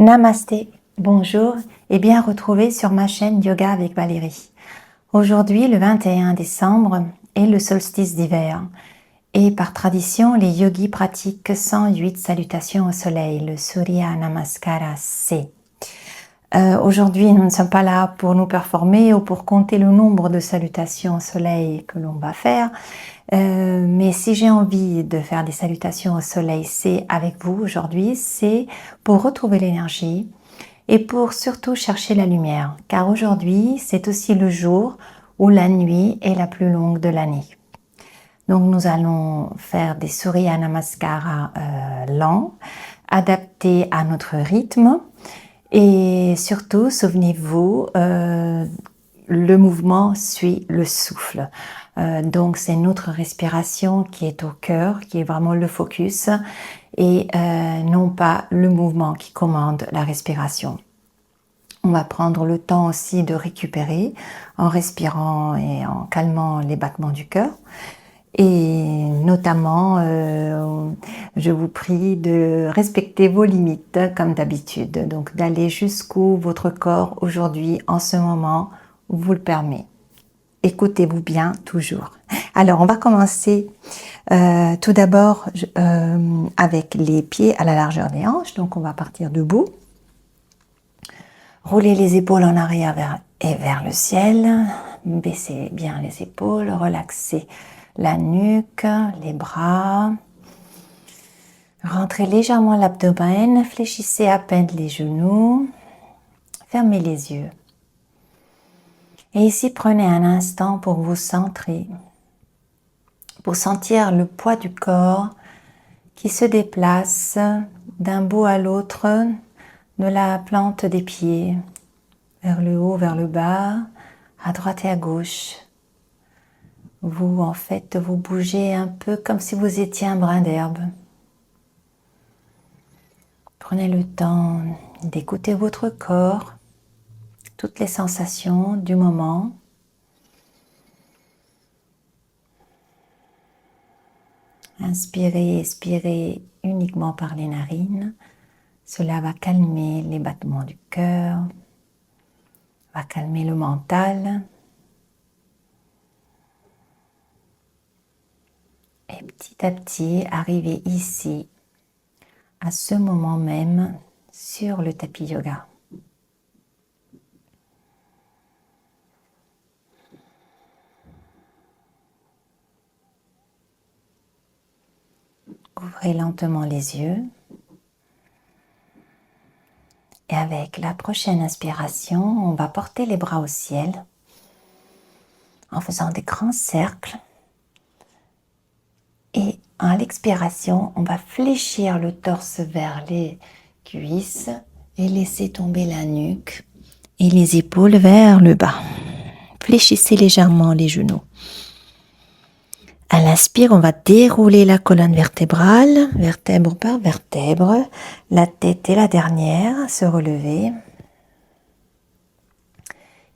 Namasté, bonjour et bien retrouvé sur ma chaîne Yoga avec Valérie. Aujourd'hui, le 21 décembre, est le solstice d'hiver. Et par tradition, les yogis pratiquent 108 salutations au soleil, le Surya Namaskara C. Aujourd'hui, nous ne sommes pas là pour nous performer ou pour compter le nombre de salutations au soleil que l'on va faire. Mais si j'ai envie de faire des salutations au soleil, c'est avec vous aujourd'hui, c'est pour retrouver l'énergie et pour surtout chercher la lumière. Car aujourd'hui, c'est aussi le jour où la nuit est la plus longue de l'année. Donc nous allons faire des Surya Namaskara lents, adaptés à notre rythme. Et surtout, souvenez-vous, le mouvement suit le souffle. Donc c'est notre respiration qui est au cœur, qui est vraiment le focus, et non pas le mouvement qui commande la respiration. On va prendre le temps aussi de récupérer en respirant et en calmant les battements du cœur. Et notamment, je vous prie de respecter vos limites comme d'habitude. Donc d'aller jusqu'où votre corps aujourd'hui, en ce moment, vous le permet. Écoutez-vous bien toujours. Alors on va commencer tout d'abord avec les pieds à la largeur des hanches. Donc on va partir debout. Roulez les épaules en arrière et vers le ciel. Baissez bien les épaules, relaxez la nuque, les bras. Rentrez légèrement l'abdomen, fléchissez à peine les genoux. Fermez les yeux. Et ici, prenez un instant pour vous centrer, pour sentir le poids du corps qui se déplace d'un bout à l'autre de la plante des pieds, vers le haut, vers le bas, à droite et à gauche. Vous, en fait, vous bougez un peu comme si vous étiez un brin d'herbe. Prenez le temps d'écouter votre corps, toutes les sensations du moment. Inspirez, expirez uniquement par les narines. Cela va calmer les battements du cœur, va calmer le mental. Et petit à petit, arrivez ici, à ce moment même, sur le tapis yoga. Ouvrez lentement les yeux. Et avec la prochaine inspiration, on va porter les bras au ciel en faisant des grands cercles. Et à l'expiration, on va fléchir le torse vers les cuisses et laisser tomber la nuque et les épaules vers le bas. Fléchissez légèrement les genoux. À l'inspire, on va dérouler la colonne vertébrale, vertèbre par vertèbre. La tête est la dernière à se relever.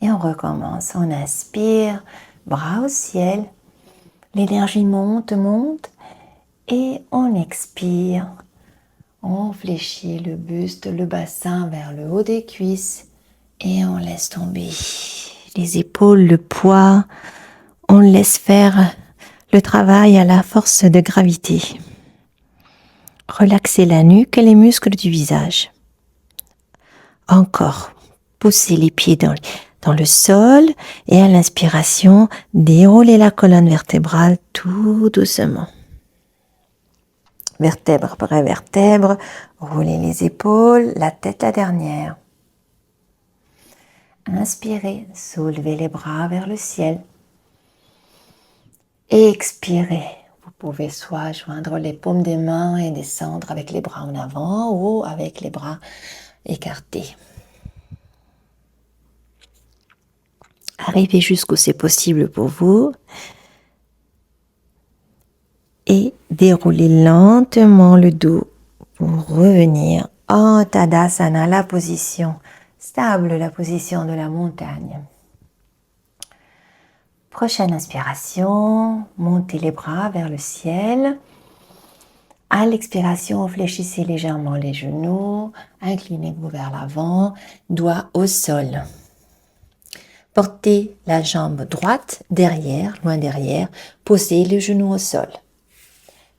Et on recommence. On inspire, bras au ciel. L'énergie monte, monte. Et on expire. On fléchit le buste, le bassin vers le haut des cuisses. Et on laisse tomber les épaules, le poids. On laisse faire le travail à la force de gravité. Relaxez la nuque et les muscles du visage. Encore, poussez les pieds dans le sol et à l'inspiration, déroulez la colonne vertébrale tout doucement. Vertèbre après vertèbre, roulez les épaules, la tête la dernière. Inspirez, soulevez les bras vers le ciel. Expirez. Vous pouvez soit joindre les paumes des mains et descendre avec les bras en avant ou avec les bras écartés. Arrivez jusqu'où c'est possible pour vous et déroulez lentement le dos pour revenir en Tadasana, la position stable, la position de la montagne. Prochaine inspiration, montez les bras vers le ciel. À l'expiration, fléchissez légèrement les genoux, inclinez-vous vers l'avant, doigts au sol. Portez la jambe droite derrière, loin derrière, posez le genou au sol.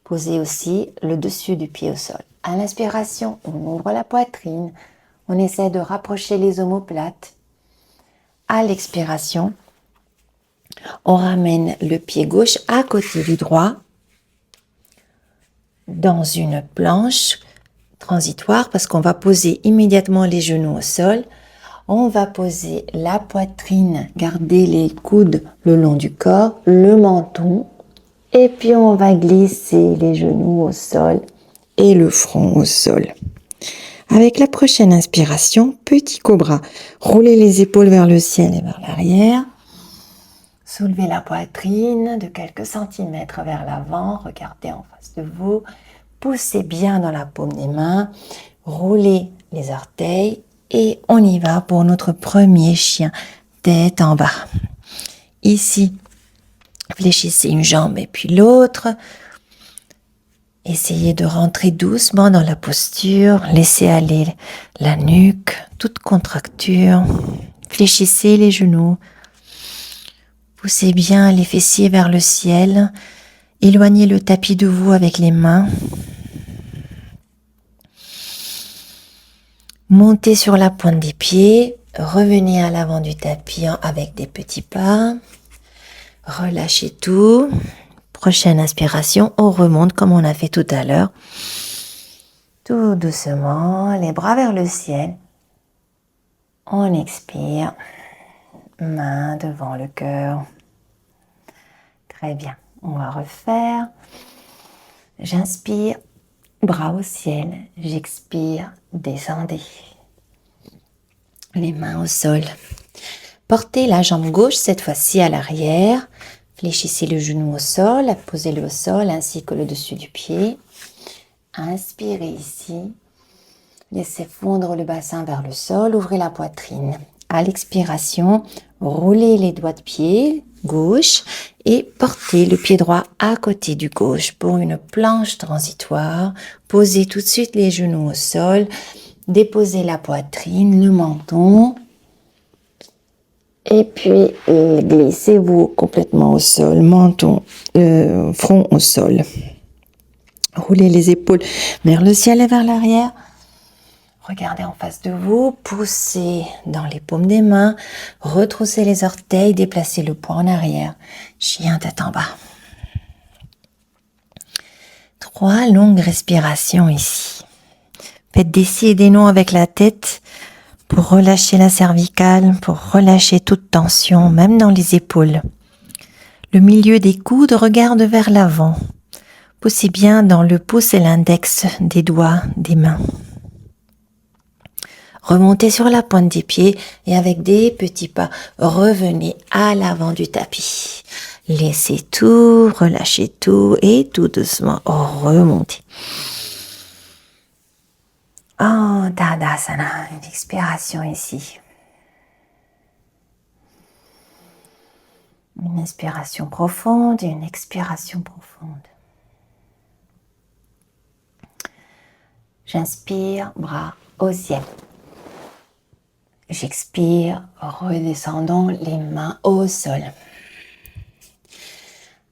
Posez aussi le dessus du pied au sol. À l'inspiration, on ouvre la poitrine, on essaie de rapprocher les omoplates. À l'expiration, on ramène le pied gauche à côté du droit dans une planche transitoire parce qu'on va poser immédiatement les genoux au sol. On va poser la poitrine, garder les coudes le long du corps, le menton. Et puis on va glisser les genoux au sol et le front au sol. Avec la prochaine inspiration, petit cobra. Roulez les épaules vers le ciel et vers l'arrière. Soulevez la poitrine de quelques centimètres vers l'avant. Regardez en face de vous. Poussez bien dans la paume des mains. Roulez les orteils. Et on y va pour notre premier chien. Tête en bas. Ici, fléchissez une jambe et puis l'autre. Essayez de rentrer doucement dans la posture. Laissez aller la nuque, toute contracture. Fléchissez les genoux. Poussez bien les fessiers vers le ciel. Éloignez le tapis de vous avec les mains. Montez sur la pointe des pieds. Revenez à l'avant du tapis avec des petits pas. Relâchez tout. Prochaine inspiration, on remonte comme on a fait tout à l'heure. Tout doucement, les bras vers le ciel. On expire. Main devant le cœur. Très bien. On va refaire. J'inspire, bras au ciel. J'expire, descendez. Les mains au sol. Portez la jambe gauche cette fois-ci à l'arrière. Fléchissez le genou au sol, posez-le au sol ainsi que le dessus du pied. Inspirez ici. Laissez fondre le bassin vers le sol, ouvrez la poitrine. À l'expiration, roulez les doigts de pied gauche et portez le pied droit à côté du gauche pour une planche transitoire. Posez tout de suite les genoux au sol, déposez la poitrine, le menton. Et puis, glissez-vous complètement au sol, menton, front au sol. Roulez les épaules vers le ciel et vers l'arrière. Regardez en face de vous, poussez dans les paumes des mains, retroussez les orteils, déplacez le poing en arrière. Chien tête en bas. 3 longues respirations ici. Faites des si et des non avec la tête. Pour relâcher la cervicale, pour relâcher toute tension, même dans les épaules. Le milieu des coudes regarde vers l'avant. Poussez bien dans le pouce et l'index des doigts des mains. Remontez sur la pointe des pieds et avec des petits pas, revenez à l'avant du tapis. Laissez tout, relâchez tout et tout doucement remontez. Oh, Tadasana, une expiration ici. Une inspiration profonde et une expiration profonde. J'inspire, bras au ciel. J'expire, redescendons les mains au sol.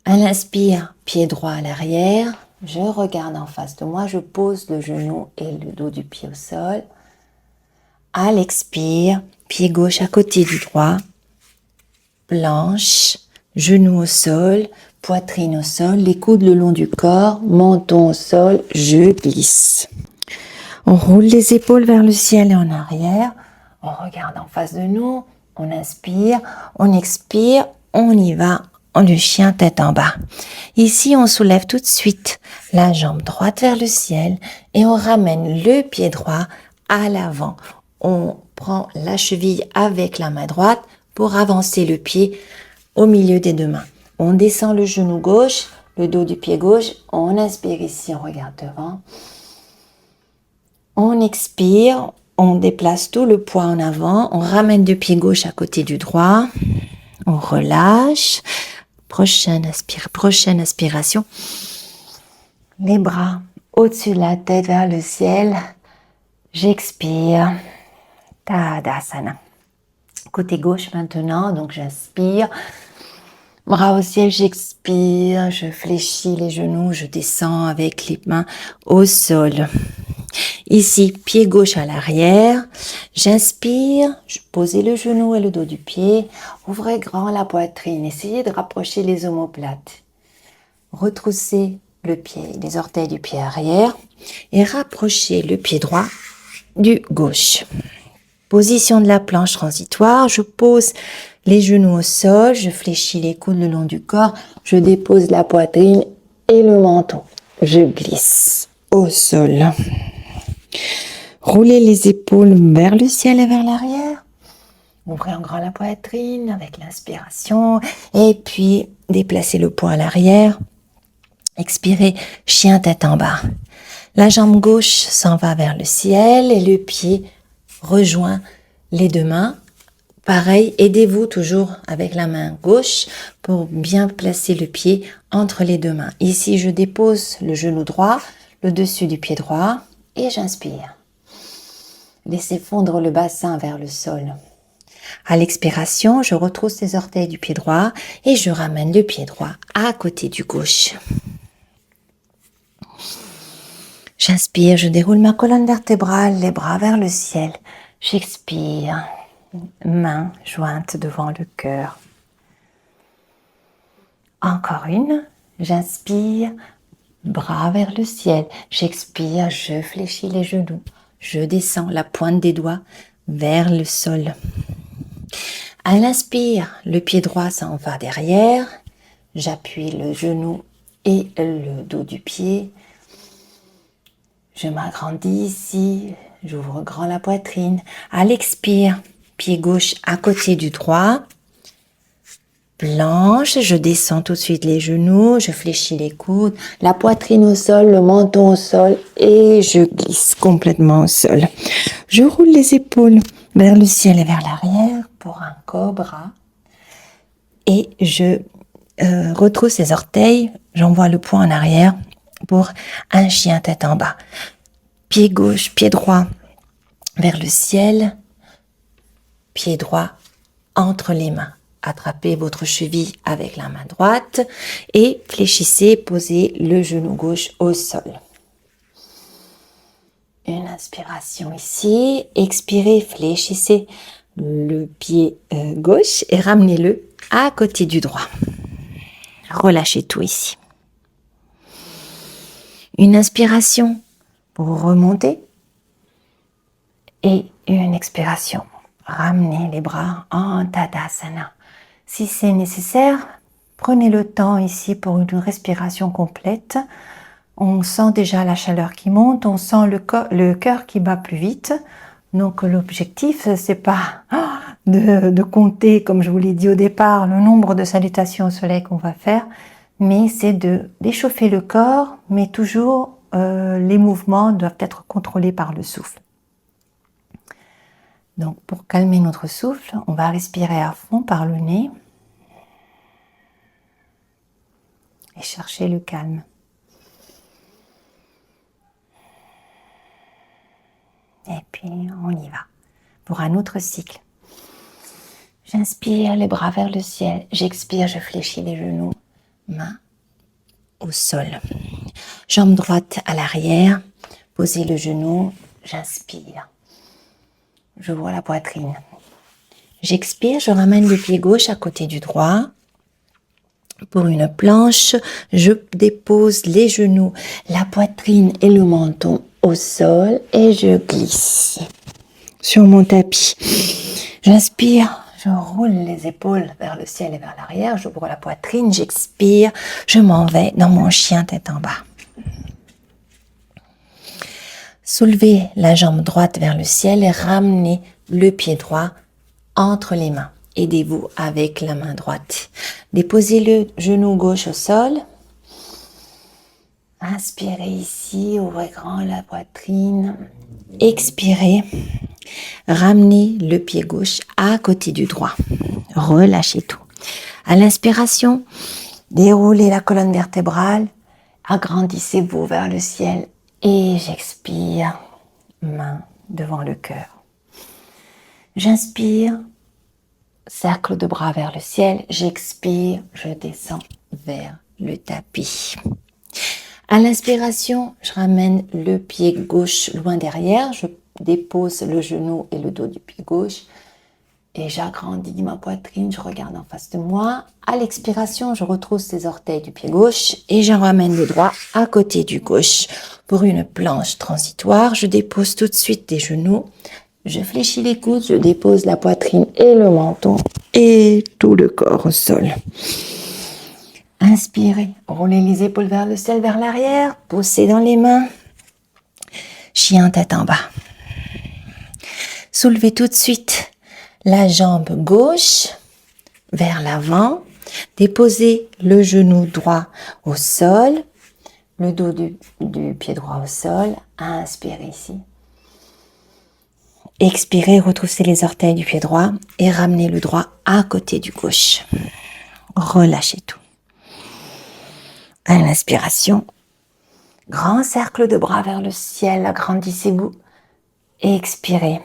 À l'inspire, pied droit à l'arrière. Je regarde en face de moi, je pose le genou et le dos du pied au sol. À l'expire, pied gauche à côté du droit. Planche, genou au sol, poitrine au sol, les coudes le long du corps, menton au sol, je glisse. On roule les épaules vers le ciel et en arrière. On regarde en face de nous, on inspire, on expire, on y va. Le chien tête en bas. Ici, on soulève tout de suite la jambe droite vers le ciel et on ramène le pied droit à l'avant. On prend la cheville avec la main droite pour avancer le pied au milieu des deux mains. On descend le genou gauche, le dos du pied gauche. On inspire ici, on regarde devant. On expire, on déplace tout le poids en avant. On ramène le pied gauche à côté du droit. On relâche. Prochaine inspiration. Les bras au-dessus de la tête vers le ciel. J'expire. Tadasana. Côté gauche maintenant, donc j'inspire. Bras au ciel, j'expire. Je fléchis les genoux, je descends avec les mains au sol. Ici, pied gauche à l'arrière. J'inspire, je pose le genou et le dos du pied. Ouvrez grand la poitrine. Essayez de rapprocher les omoplates. Retroussez le pied, les orteils du pied arrière et rapprochez le pied droit du gauche. Position de la planche transitoire. Je pose les genoux au sol. Je fléchis les coudes le long du corps. Je dépose la poitrine et le menton. Je glisse au sol. Roulez les épaules vers le ciel et vers l'arrière. Ouvrez en grand la poitrine avec l'inspiration. Et puis, déplacez le poids à l'arrière. Expirez, chien tête en bas. La jambe gauche s'en va vers le ciel et le pied rejoint les deux mains. Pareil, aidez-vous toujours avec la main gauche pour bien placer le pied entre les deux mains. Ici, je dépose le genou droit, le dessus du pied droit et j'inspire. Laissez fondre le bassin vers le sol. À l'expiration, je retrousse les orteils du pied droit et je ramène le pied droit à côté du gauche. J'inspire, je déroule ma colonne vertébrale, les bras vers le ciel. J'expire, mains jointes devant le cœur. Encore une, j'inspire, bras vers le ciel. J'expire, je fléchis les genoux. Je descends la pointe des doigts vers le sol. À l'inspire, le pied droit s'en va derrière. J'appuie le genou et le dos du pied. Je m'agrandis ici. J'ouvre grand la poitrine. À l'expire, pied gauche à côté du droit. Planche, je descends tout de suite les genoux, je fléchis les coudes, la poitrine au sol, le menton au sol et je glisse complètement au sol. Je roule les épaules vers le ciel et vers l'arrière pour un cobra et je retrousse les orteils, j'envoie le poing en arrière pour un chien tête en bas. Pied gauche, pied droit vers le ciel, pied droit entre les mains. Attrapez votre cheville avec la main droite et fléchissez, posez le genou gauche au sol. Une inspiration ici, expirez, fléchissez le pied gauche et ramenez-le à côté du droit. Relâchez tout ici. Une inspiration pour remonter et une expiration. Ramenez les bras en Tadasana. Si c'est nécessaire, prenez le temps ici pour une respiration complète. On sent déjà la chaleur qui monte, on sent le cœur qui bat plus vite. Donc l'objectif, c'est pas de compter, comme je vous l'ai dit au départ, le nombre de salutations au soleil qu'on va faire, mais c'est d'échauffer le corps, mais toujours les mouvements doivent être contrôlés par le souffle. Donc, pour calmer notre souffle, on va respirer à fond par le nez et chercher le calme. Et puis, on y va pour un autre cycle. J'inspire, les bras vers le ciel. J'expire, je fléchis les genoux, mains au sol. Jambe droite à l'arrière, posez le genou, j'inspire. J'ouvre la poitrine. J'expire, je ramène le pied gauche à côté du droit. Pour une planche, je dépose les genoux, la poitrine et le menton au sol et je glisse sur mon tapis. J'inspire, je roule les épaules vers le ciel et vers l'arrière. J'ouvre la poitrine, j'expire, je m'en vais dans mon chien tête en bas. Soulevez la jambe droite vers le ciel et ramenez le pied droit entre les mains. Aidez-vous avec la main droite. Déposez le genou gauche au sol. Inspirez ici, ouvrez grand la poitrine. Expirez. Ramenez le pied gauche à côté du droit. Relâchez tout. À l'inspiration, déroulez la colonne vertébrale. Agrandissez-vous vers le ciel Et j'expire, main devant le cœur. J'inspire, cercle de bras vers le ciel. J'expire, je descends vers le tapis. À l'inspiration, je ramène le pied gauche loin derrière. Je dépose le genou et le dos du pied gauche. Et j'agrandis ma poitrine, je regarde en face de moi. À l'expiration, je retrousse les orteils du pied gauche et je ramène le droit à côté du gauche. Pour une planche transitoire, je dépose tout de suite les genoux. Je fléchis les coudes, je dépose la poitrine et le menton et tout le corps au sol. Inspirez, roulez les épaules vers le ciel, vers l'arrière, poussez dans les mains. Chien tête en bas. Soulevez tout de suite la jambe gauche vers l'avant. Déposez le genou droit au sol, le dos du pied droit au sol. Inspirez ici. Expirez, retroussez les orteils du pied droit et ramenez le droit à côté du gauche. Relâchez tout. À l'inspiration, grand cercle de bras vers le ciel, agrandissez-vous. Et expirez,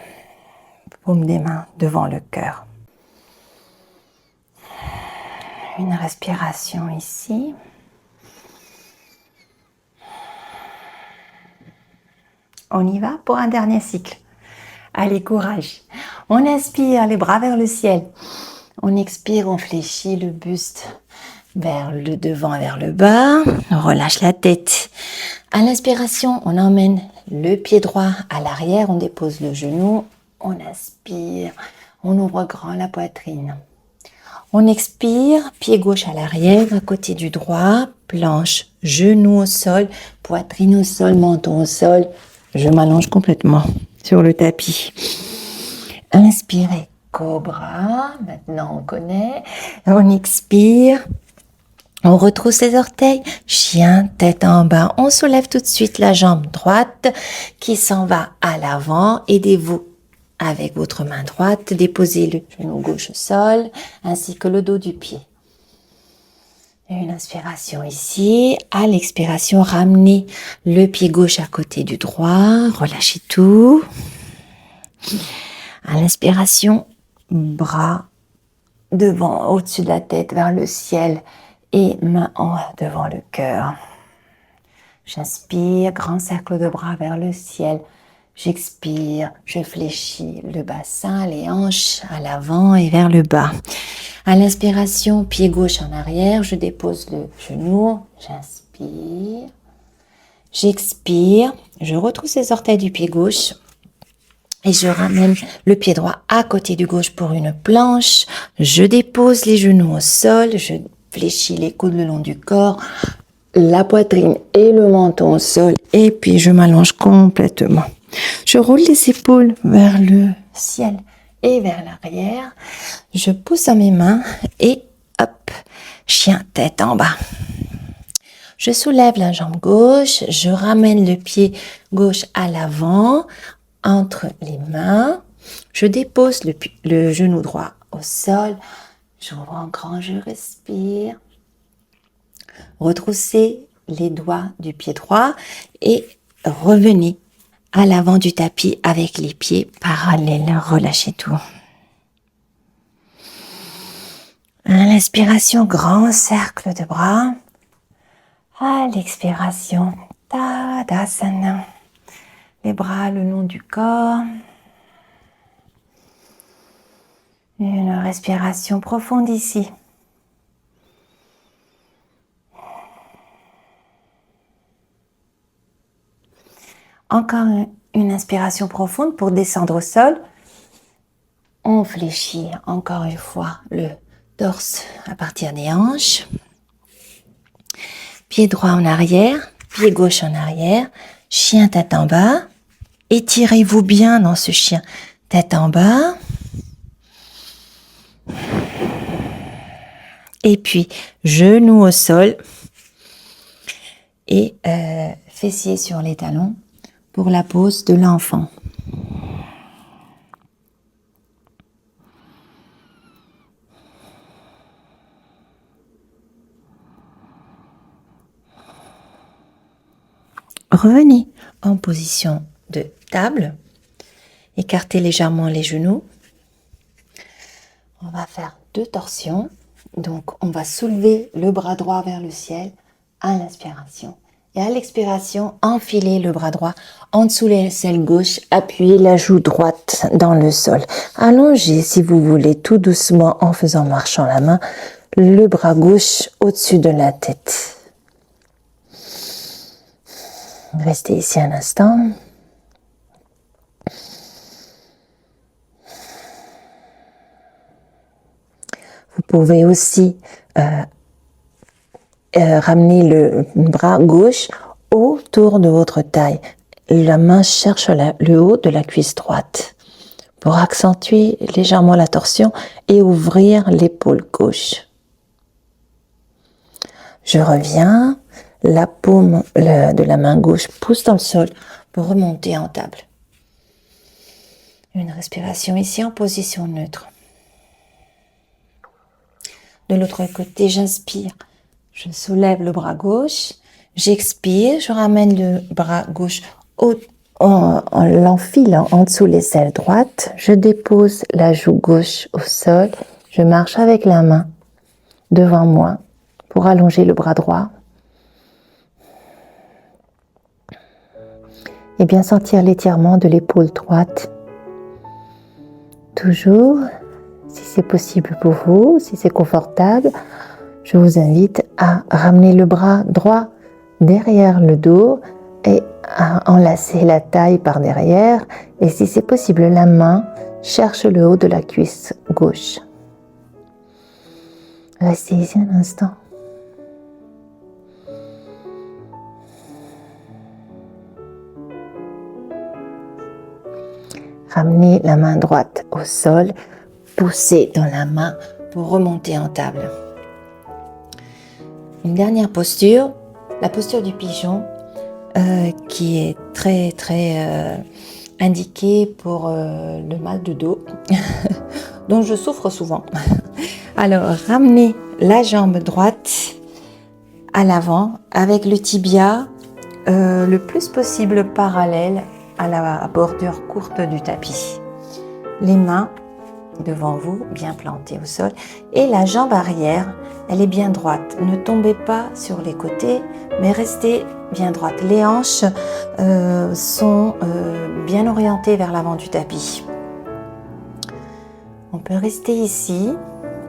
paume des mains devant le cœur. Une respiration ici. On y va pour un dernier cycle. Allez, courage. On inspire, les bras vers le ciel. On expire, on fléchit le buste vers le devant et vers le bas. On relâche la tête. À l'inspiration, on emmène le pied droit à l'arrière. On dépose le genou. On inspire. On ouvre grand la poitrine. On expire, pied gauche à l'arrière, à côté du droit, planche, genou au sol, poitrine au sol, menton au sol. Je m'allonge complètement sur le tapis. Inspirez, cobra. Maintenant, on connaît. On expire. On retrousse les orteils. Chien, tête en bas. On soulève tout de suite la jambe droite qui s'en va à l'avant. Aidez-vous avec votre main droite. Déposez le genou gauche au sol ainsi que le dos du pied. Une inspiration ici. À l'expiration, ramenez le pied gauche à côté du droit. Relâchez tout. À l'inspiration, bras devant, au-dessus de la tête, vers le ciel et main en haut devant le cœur. J'inspire, grand cercle de bras vers le ciel. J'expire, je fléchis le bassin, les hanches à l'avant et vers le bas. À l'inspiration, pied gauche en arrière, je dépose le genou, j'inspire. J'expire, je retrousse les orteils du pied gauche. Et je ramène le pied droit à côté du gauche pour une planche. Je dépose les genoux au sol. Je fléchis les coudes le long du corps. La poitrine et le menton au sol. Et puis je m'allonge complètement. Je roule les épaules vers le ciel et vers l'arrière. Je pousse à mes mains et hop, chien tête en bas. Je soulève la jambe gauche. Je ramène le pied gauche à l'avant. Entre les mains, je dépose le genou droit au sol, j'ouvre en grand, je respire. Retroussez les doigts du pied droit et revenez à l'avant du tapis avec les pieds parallèles. Relâchez tout. À l'inspiration, grand cercle de bras. À l'expiration, Tadasana. Les bras le long du corps. Une respiration profonde ici. Encore une inspiration profonde pour descendre au sol. On fléchit encore une fois le torse à partir des hanches. Pied droit en arrière, pied gauche en arrière. Chien tête en bas. Étirez-vous bien dans ce chien tête en bas. Et puis, genoux au sol. Et fessiers sur les talons pour la pose de l'enfant. Revenez en position de table. Écartez légèrement les genoux. On va faire 2 torsions. Donc, on va soulever le bras droit vers le ciel à l'inspiration. Et à l'expiration, enfilez le bras droit en dessous de l'aisselle gauche. Appuyez la joue droite dans le sol. Allongez, si vous voulez, tout doucement en faisant marchant la main, le bras gauche au-dessus de la tête. Restez ici un instant. Vous pouvez aussi ramener le bras gauche autour de votre taille. La main cherche le haut de la cuisse droite pour accentuer légèrement la torsion et ouvrir l'épaule gauche. Je reviens, la paume de la main gauche pousse dans le sol pour remonter en table. Une respiration ici en position neutre. De l'autre côté, j'inspire, je soulève le bras gauche, j'expire, je ramène le bras gauche en l'enfilant en dessous l'aisselle droite, je dépose la joue gauche au sol, je marche avec la main devant moi pour allonger le bras droit et bien sentir l'étirement de l'épaule droite. Toujours, si c'est possible pour vous, si c'est confortable, je vous invite à ramener le bras droit derrière le dos et à enlacer la taille par derrière. Et si c'est possible, la main cherche le haut de la cuisse gauche. Restez ici un instant. Ramenez la main droite au sol, poussez dans la main pour remonter en table. Une dernière posture, la posture du pigeon, qui est très indiquée pour le mal de dos, dont je souffre souvent. Alors, ramenez la jambe droite à l'avant avec le tibia le plus possible parallèle à la bordure courte du tapis. Les mains devant vous, bien plantées au sol, et la jambe arrière, elle est bien droite. Ne tombez pas sur les côtés, mais restez bien droite. Les hanches sont bien orientées vers l'avant du tapis. On peut rester ici,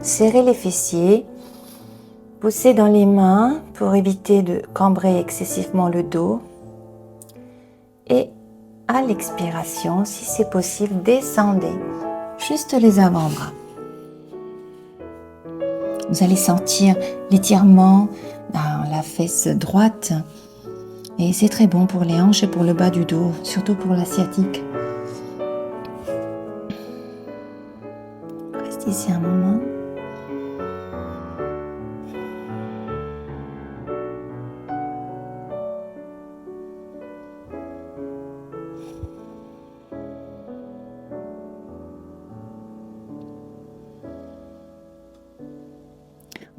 serrer les fessiers, pousser dans les mains pour éviter de cambrer excessivement le dos. Et à l'expiration, si c'est possible, descendez juste les avant-bras. Vous allez sentir l'étirement dans la fesse droite et c'est très bon pour les hanches et pour le bas du dos, surtout pour la sciatique. Restez ici un moment.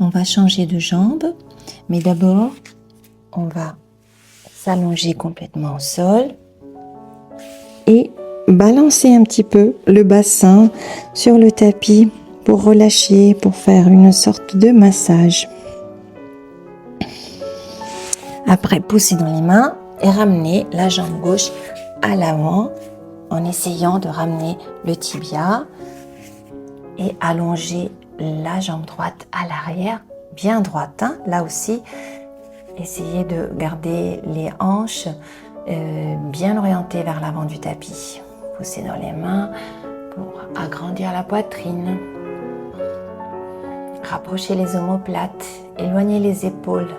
On va changer de jambe, mais d'abord, on va s'allonger complètement au sol et balancer un petit peu le bassin sur le tapis pour relâcher, pour faire une sorte de massage. Après, poussez dans les mains et ramenez la jambe gauche à l'avant en essayant de ramener le tibia et allonger la jambe droite à l'arrière, bien droite, hein. Là aussi, essayez de garder les hanches bien orientées vers l'avant du tapis. Poussez dans les mains pour agrandir la poitrine. Rapprochez les omoplates, éloignez les épaules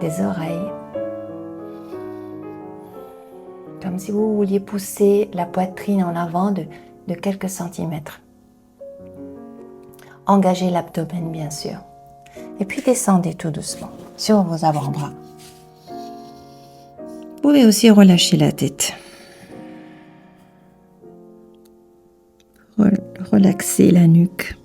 des oreilles. Comme si vous vouliez pousser la poitrine en avant de quelques centimètres. Engagez l'abdomen bien sûr. Et puis descendez tout doucement sur vos avant-bras. Vous pouvez aussi relâcher la tête. Relaxez la nuque.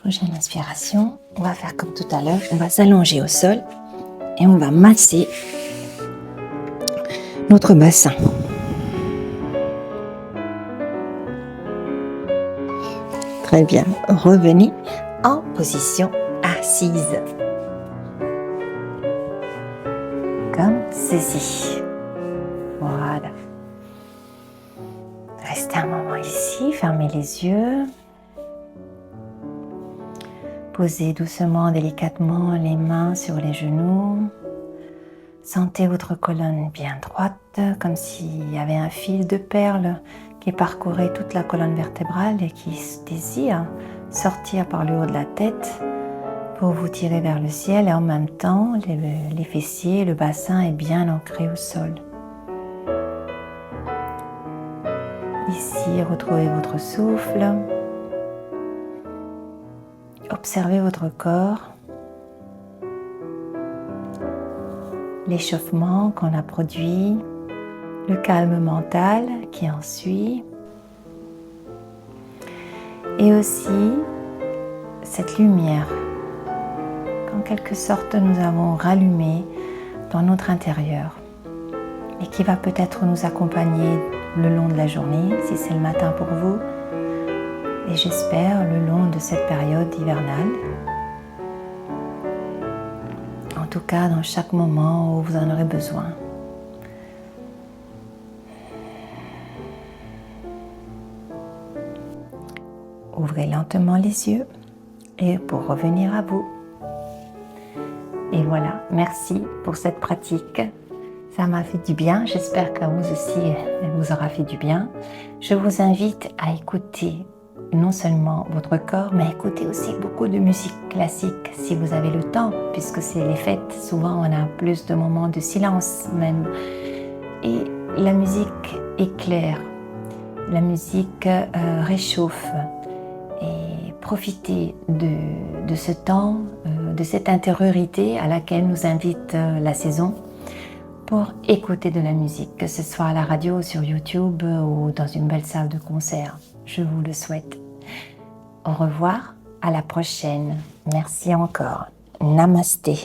Prochaine inspiration, on va faire comme tout à l'heure, on va s'allonger au sol et on va masser notre bassin. Très bien, revenez en position assise. Comme ceci. Voilà. Restez un moment ici, fermez les yeux. Posez doucement, délicatement les mains sur les genoux. Sentez votre colonne bien droite, comme s'il y avait un fil de perles qui parcourait toute la colonne vertébrale et qui désire sortir par le haut de la tête pour vous tirer vers le ciel. Et en même temps, les fessiers, le bassin est bien ancré au sol. Ici, retrouvez votre souffle. Observez votre corps, l'échauffement qu'on a produit, le calme mental qui en suit, et aussi cette lumière qu'en quelque sorte nous avons rallumée dans notre intérieur et qui va peut-être nous accompagner le long de la journée, si c'est le matin pour vous, et j'espère le long de cette période hivernale. En tout cas, dans chaque moment où vous en aurez besoin. Ouvrez lentement les yeux et pour revenir à vous. Et voilà, merci pour cette pratique. Ça m'a fait du bien, j'espère qu'à vous aussi, elle vous aura fait du bien. Je vous invite à écouter non seulement votre corps, mais écoutez aussi beaucoup de musique classique si vous avez le temps, puisque c'est les fêtes, souvent on a plus de moments de silence même. Et la musique éclaire, la musique réchauffe. Et profitez de ce temps, de cette intériorité à laquelle nous invite la saison pour écouter de la musique, que ce soit à la radio, sur YouTube ou dans une belle salle de concert. Je vous le souhaite. Au revoir, à la prochaine. Merci encore. Namasté.